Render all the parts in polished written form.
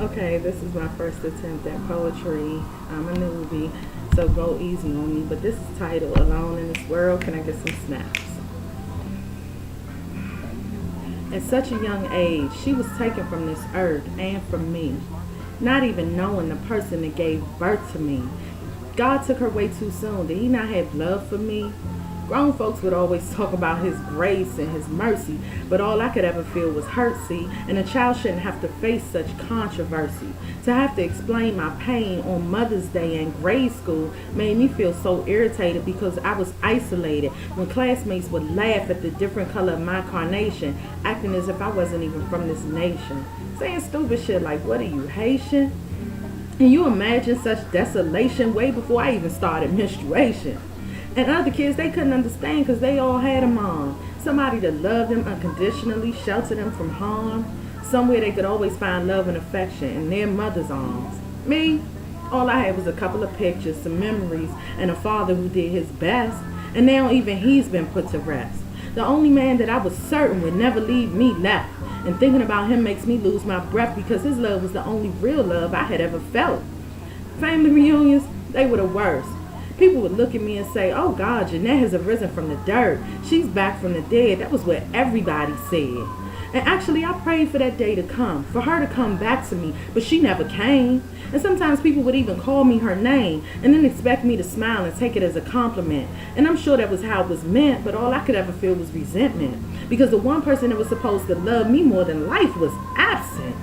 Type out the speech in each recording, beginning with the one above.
Okay, this is my first attempt at poetry. I'm a newbie, so go easy on me. But this is titled Alone in This World. Can I get some snaps? At such a young age, she was taken from this earth and from me, not even knowing the person that gave birth to me. God took her way too soon. Did he not have love for me? Grown folks would always talk about his grace and his mercy, but all I could ever feel was hurt, see, and a child shouldn't have to face such controversy. To have to explain my pain on Mother's Day in grade school made me feel so irritated because I was isolated when classmates would laugh at the different color of my carnation, acting as if I wasn't even from this nation. Saying stupid shit like, what are you, Haitian? Can you imagine such desolation way before I even started menstruation? And other kids, they couldn't understand because they all had a mom. Somebody that loved them unconditionally, sheltered them from harm. Somewhere they could always find love and affection in their mother's arms. Me, all I had was a couple of pictures, some memories, and a father who did his best. And now even he's been put to rest. The only man that I was certain would never leave me left. And thinking about him makes me lose my breath because his love was the only real love I had ever felt. Family reunions, they were the worst. People would look at me and say, oh God, Jeanette has arisen from the dirt. She's back from the dead. That was what everybody said. And actually, I prayed for that day to come, for her to come back to me, but she never came. And sometimes people would even call me her name and then expect me to smile and take it as a compliment. And I'm sure that was how it was meant, but all I could ever feel was resentment because the one person that was supposed to love me more than life was absent.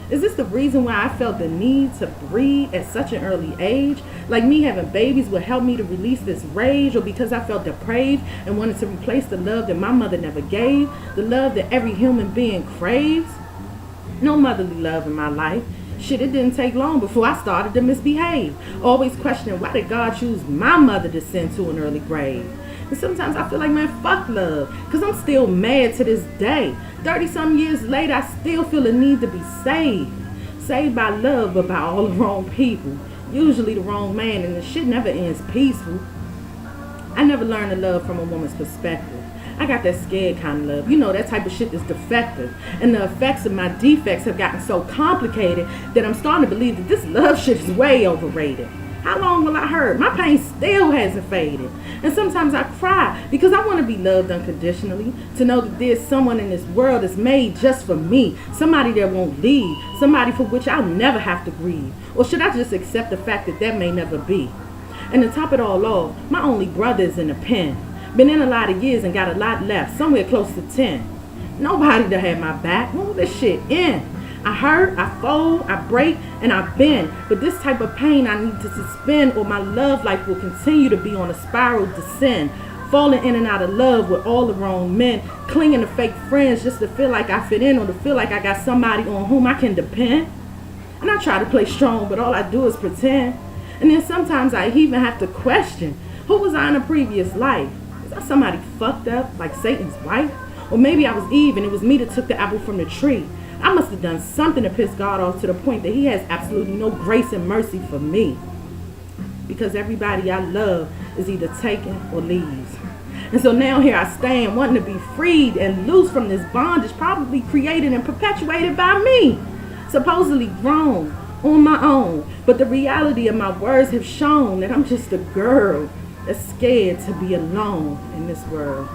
Is this the reason why I felt the need to breed at such an early age? Like me having babies would help me to release this rage, or because I felt depraved and wanted to replace the love that my mother never gave, the love that every human being craves? No motherly love in my life. Shit, it didn't take long before I started to misbehave. Always questioning, why did God choose my mother to send to an early grave? And sometimes I feel like, man, fuck love. Because I'm still mad to this day. 30-some years later, I still feel the need to be saved. Saved by love, but by all the wrong people. Usually the wrong man, and the shit never ends peaceful. I never learned to love from a woman's perspective. I got that scared kind of love. You know, that type of shit that's defective. And the effects of my defects have gotten so complicated that I'm starting to believe that this love shit is way overrated. How long will I hurt? My pain still hasn't faded. And sometimes I cry because I want to be loved unconditionally. To know that there's someone in this world that's made just for me. Somebody that won't leave. Somebody for which I'll never have to grieve. Or should I just accept the fact that that may never be? And to top it all off, my only brother is in the pen. Been in a lot of years and got a lot left. Somewhere close to 10. Nobody to have my back. When will this shit end? I hurt, I fold, I break, and I bend. But this type of pain I need to suspend, or my love life will continue to be on a spiral descent. Falling in and out of love with all the wrong men. Clinging to fake friends just to feel like I fit in, or to feel like I got somebody on whom I can depend. And I try to play strong, but all I do is pretend. And then sometimes I even have to question, who was I in a previous life? Was I somebody fucked up, like Satan's wife? Or maybe I was Eve and it was me that took the apple from the tree. I must have done something to piss God off to the point that he has absolutely no grace and mercy for me. Because everybody I love is either taken or leaves. And so now here I stand, wanting to be freed and loose from this bondage probably created and perpetuated by me. Supposedly grown on my own. But the reality of my words have shown that I'm just a girl that's scared to be alone in this world.